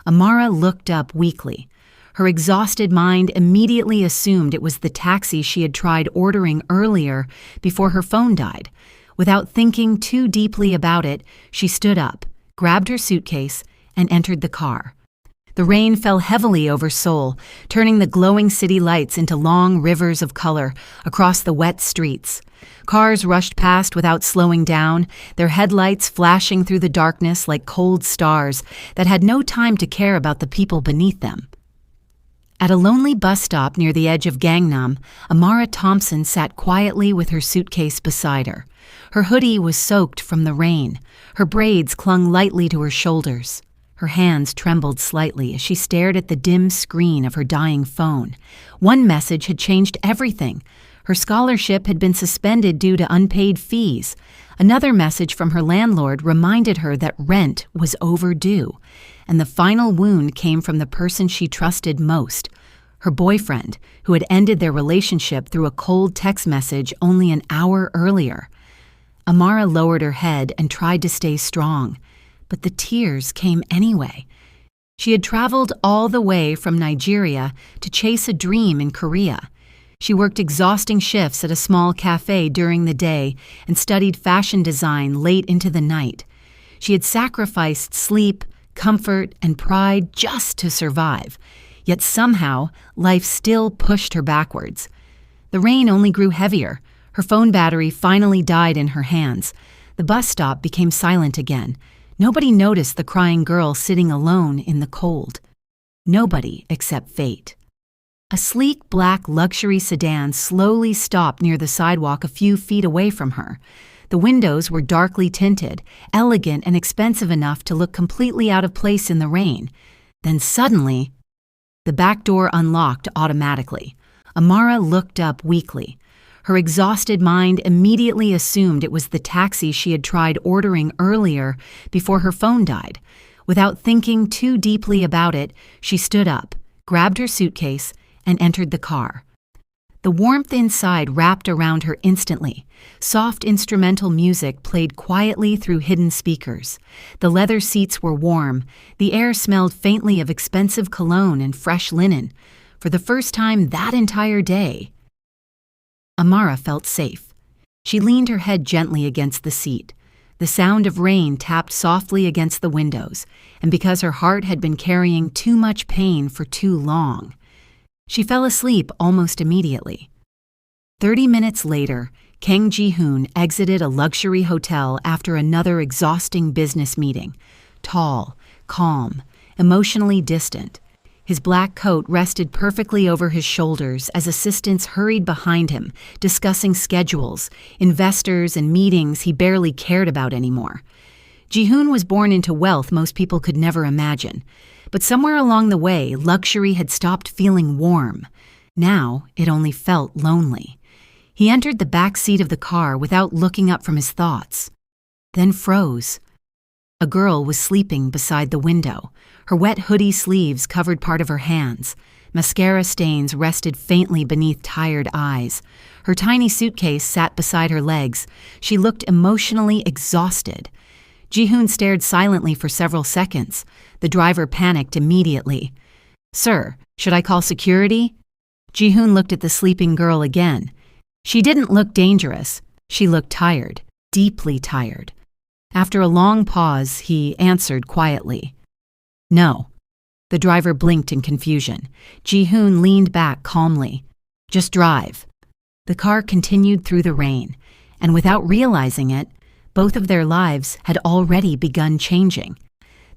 Amara looked up weakly. Her exhausted mind immediately assumed it was the taxi she had tried ordering earlier before her phone died. Without thinking too deeply about it, she stood up, grabbed her suitcase, and entered the car. The rain fell heavily over Seoul, turning the glowing city lights into long rivers of color across the wet streets. Cars rushed past without slowing down, their headlights flashing through the darkness like cold stars that had no time to care about the people beneath them. At a lonely bus stop near the edge of Gangnam, Amara Thompson sat quietly with her suitcase beside her. Her hoodie was soaked from the rain. Her braids clung lightly to her shoulders. Her hands trembled slightly as she stared at the dim screen of her dying phone. One message had changed everything. Her scholarship had been suspended due to unpaid fees. Another message from her landlord reminded her that rent was overdue. And the final wound came from the person she trusted most, her boyfriend, who had ended their relationship through a cold text message only an hour earlier. Amara lowered her head and tried to stay strong, but the tears came anyway. She had traveled all the way from Nigeria to chase a dream in Korea. She worked exhausting shifts at a small cafe during the day and studied fashion design late into the night. She had sacrificed sleep, comfort, and pride just to survive. Yet somehow, life still pushed her backwards. The rain only grew heavier. Her phone battery finally died in her hands. The bus stop became silent again. Nobody noticed the crying girl sitting alone in the cold. Nobody except fate. A sleek black luxury sedan slowly stopped near the sidewalk a few feet away from her. The windows were darkly tinted, elegant and expensive enough to look completely out of place in the rain. Then suddenly, the back door unlocked automatically. Amara looked up weakly. Her exhausted mind immediately assumed it was the taxi she had tried ordering earlier before her phone died. Without thinking too deeply about it, she stood up, grabbed her suitcase, and entered the car. The warmth inside wrapped around her instantly. Soft instrumental music played quietly through hidden speakers. The leather seats were warm. The air smelled faintly of expensive cologne and fresh linen. For the first time that entire day, Amara felt safe. She leaned her head gently against the seat. The sound of rain tapped softly against the windows, and because her heart had been carrying too much pain for too long, she fell asleep almost immediately. 30 minutes later, Kang Ji-hoon exited a luxury hotel after another exhausting business meeting. Tall, calm, emotionally distant. His black coat rested perfectly over his shoulders as assistants hurried behind him, discussing schedules, investors, and meetings he barely cared about anymore. Ji-hoon was born into wealth most people could never imagine. But somewhere along the way, luxury had stopped feeling warm. Now it only felt lonely. He entered the back seat of the car without looking up from his thoughts, then froze. A girl was sleeping beside the window. Her wet hoodie sleeves covered part of her hands. Mascara stains rested faintly beneath tired eyes. Her tiny suitcase sat beside her legs. She looked emotionally exhausted. Ji-hoon stared silently for several seconds. The driver panicked immediately. "Sir, should I call security?" Ji-hoon looked at the sleeping girl again. She didn't look dangerous. She looked tired, deeply tired. After a long pause, he answered quietly, "No." The driver blinked in confusion. Ji-hoon leaned back calmly. "Just drive." The car continued through the rain, and without realizing it, both of their lives had already begun changing.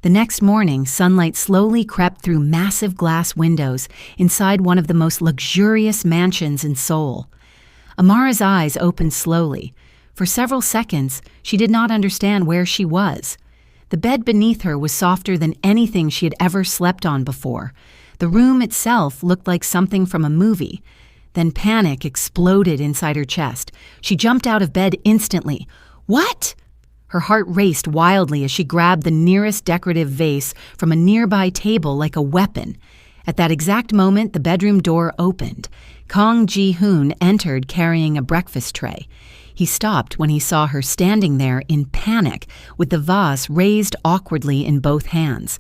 The next morning, sunlight slowly crept through massive glass windows inside one of the most luxurious mansions in Seoul. Amara's eyes opened slowly. For several seconds, she did not understand where she was. The bed beneath her was softer than anything she had ever slept on before. The room itself looked like something from a movie. Then panic exploded inside her chest. She jumped out of bed instantly. "What?" Her heart raced wildly as she grabbed the nearest decorative vase from a nearby table like a weapon. At that exact moment, the bedroom door opened. Kang Ji-hoon entered carrying a breakfast tray. He stopped when he saw her standing there in panic with the vase raised awkwardly in both hands.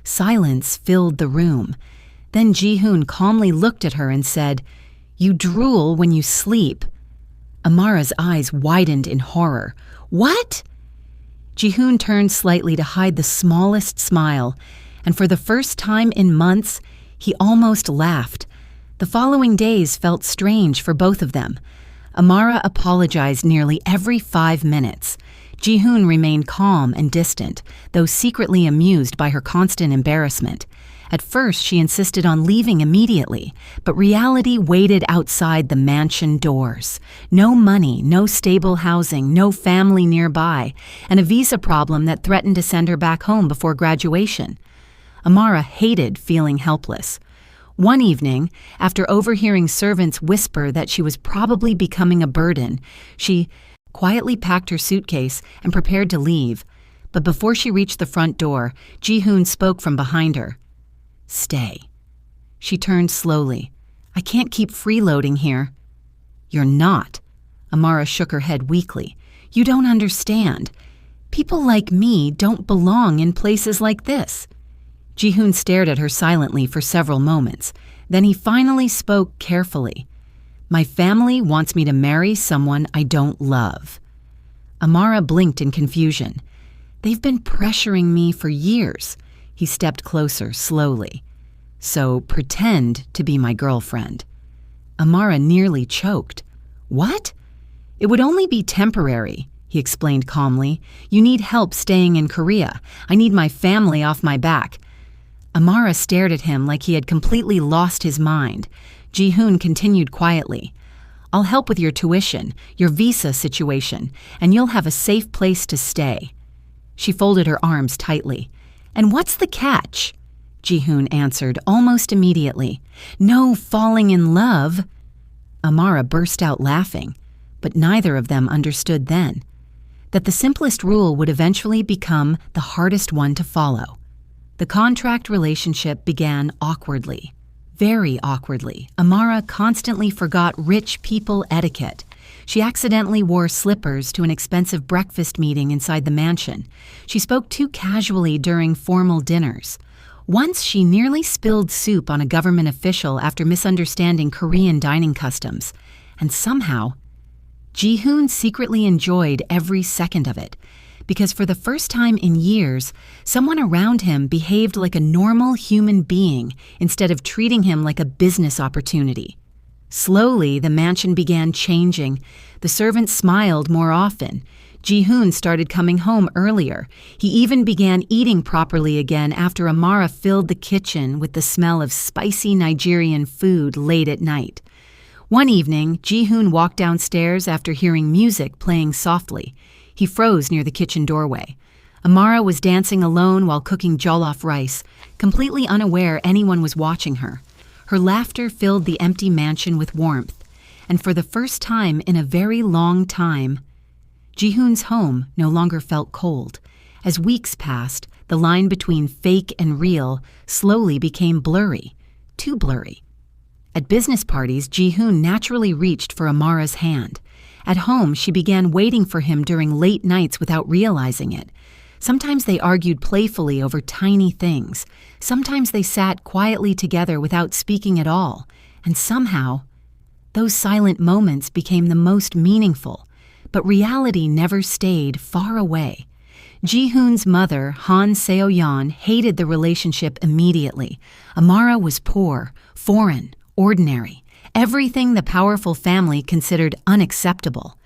Silence filled the room. Then Ji-hoon calmly looked at her and said, "You drool when you sleep." Amara's eyes widened in horror. "What?" Ji-hoon turned slightly to hide the smallest smile, and for the first time in months, he almost laughed. The following days felt strange for both of them. Amara apologized nearly every 5 minutes. Ji-hoon remained calm and distant, though secretly amused by her constant embarrassment. At first, she insisted on leaving immediately, but reality waited outside the mansion doors. No money, no stable housing, no family nearby, and a visa problem that threatened to send her back home before graduation. Amara hated feeling helpless. One evening, after overhearing servants whisper that she was probably becoming a burden, she quietly packed her suitcase and prepared to leave. But before she reached the front door, Ji-hoon spoke from behind her. "Stay." She turned slowly. "I can't keep freeloading here." "You're not." Amara shook her head weakly. "You don't understand. People like me don't belong in places like this." Ji-hoon stared at her silently for several moments. Then he finally spoke carefully. "My family wants me to marry someone I don't love." Amara blinked in confusion. "They've been pressuring me for years." He stepped closer, slowly. "So pretend to be my girlfriend." Amara nearly choked. "What?" "It would only be temporary," he explained calmly. "You need help staying in Korea. I need my family off my back." Amara stared at him like he had completely lost his mind. Ji-hoon continued quietly. "I'll help with your tuition, your visa situation, and you'll have a safe place to stay." She folded her arms tightly. "And what's the catch?" Ji-hoon answered almost immediately. "No falling in love." Amara burst out laughing, but neither of them understood then that the simplest rule would eventually become the hardest one to follow. The contract relationship began awkwardly, very awkwardly. Amara constantly forgot rich people etiquette. She accidentally wore slippers to an expensive breakfast meeting inside the mansion. She spoke too casually during formal dinners. Once she nearly spilled soup on a government official after misunderstanding Korean dining customs. And somehow, Ji-hoon secretly enjoyed every second of it, because for the first time in years, someone around him behaved like a normal human being instead of treating him like a business opportunity. Slowly, the mansion began changing. The servants smiled more often. Ji-hoon started coming home earlier. He even began eating properly again after Amara filled the kitchen with the smell of spicy Nigerian food late at night. One evening, Ji-hoon walked downstairs after hearing music playing softly. He froze near the kitchen doorway. Amara was dancing alone while cooking jollof rice, completely unaware anyone was watching her. Her laughter filled the empty mansion with warmth, and for the first time in a very long time, Ji-hoon's home no longer felt cold. As weeks passed, the line between fake and real slowly became blurry, too blurry. At business parties, Ji-hoon naturally reached for Amara's hand. At home, she began waiting for him during late nights without realizing it. Sometimes they argued playfully over tiny things. Sometimes they sat quietly together without speaking at all. And somehow, those silent moments became the most meaningful. But reality never stayed far away. Ji-hoon's mother, Han Seo-yeon, hated the relationship immediately. Amara was poor, foreign, ordinary. Everything the powerful family considered unacceptable.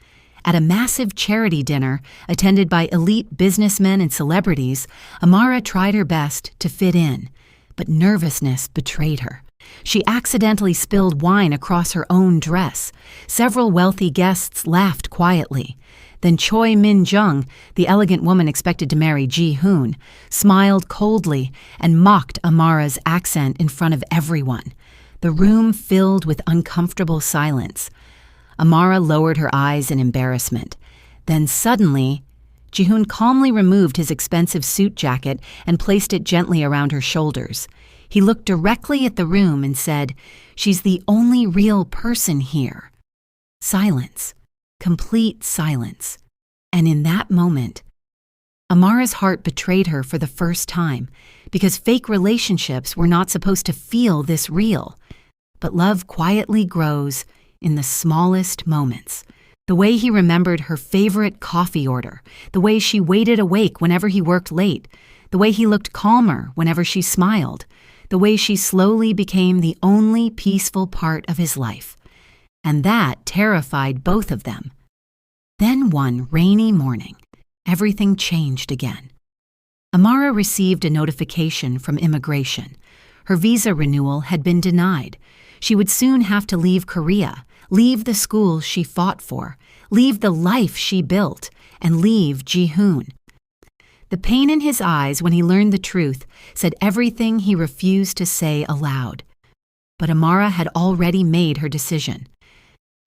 At a massive charity dinner, attended by elite businessmen and celebrities, Amara tried her best to fit in, but nervousness betrayed her. She accidentally spilled wine across her own dress. Several wealthy guests laughed quietly. Then Choi Min-jung, the elegant woman expected to marry Ji-hoon, smiled coldly and mocked Amara's accent in front of everyone. The room filled with uncomfortable silence. Amara lowered her eyes in embarrassment. Then suddenly, Ji-hoon calmly removed his expensive suit jacket and placed it gently around her shoulders. He looked directly at the room and said, "She's the only real person here." Silence, complete silence. And in that moment, Amara's heart betrayed her for the first time, because fake relationships were not supposed to feel this real. But love quietly grows in the smallest moments. The way he remembered her favorite coffee order, the way she waited awake whenever he worked late, the way he looked calmer whenever she smiled, the way she slowly became the only peaceful part of his life. And that terrified both of them. Then one rainy morning, everything changed again. Amara received a notification from immigration. Her visa renewal had been denied. She would soon have to leave Korea, leave the school she fought for, leave the life she built, and leave Ji-hoon. The pain in his eyes when he learned the truth said everything he refused to say aloud. But Amara had already made her decision.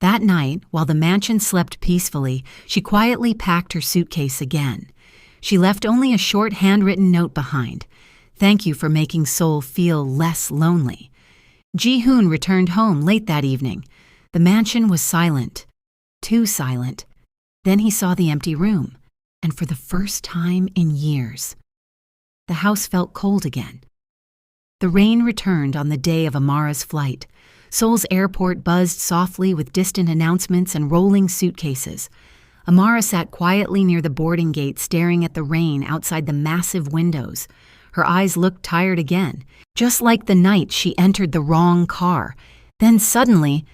That night, while the mansion slept peacefully, she quietly packed her suitcase again. She left only a short handwritten note behind. "Thank you for making Seoul feel less lonely." Ji-hoon returned home late that evening. The mansion was silent. Too silent. Then he saw the empty room, and for the first time in years, the house felt cold again. The rain returned on the day of Amara's flight. Seoul's airport buzzed softly with distant announcements and rolling suitcases. Amara sat quietly near the boarding gate, staring at the rain outside the massive windows. Her eyes looked tired again, just like the night she entered the wrong car. Then suddenly,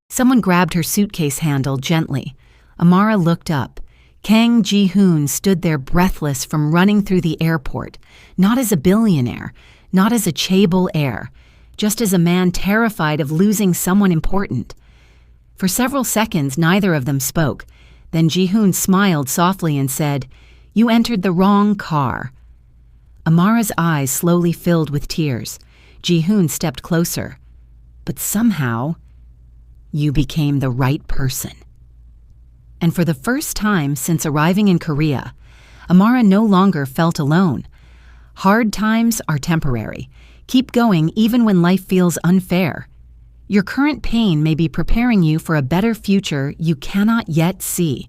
someone grabbed her suitcase handle gently. Amara looked up. Kang Ji-hoon stood there breathless from running through the airport, not as a billionaire, not as a Chaebol heir, just as a man terrified of losing someone important. For several seconds, neither of them spoke. Then Ji-hoon smiled softly and said, "You entered the wrong car." Amara's eyes slowly filled with tears. Ji-hoon stepped closer. "But somehow, you became the right person." And for the first time since arriving in Korea, Amara no longer felt alone. Hard times are temporary. Keep going even when life feels unfair. Your current pain may be preparing you for a better future you cannot yet see.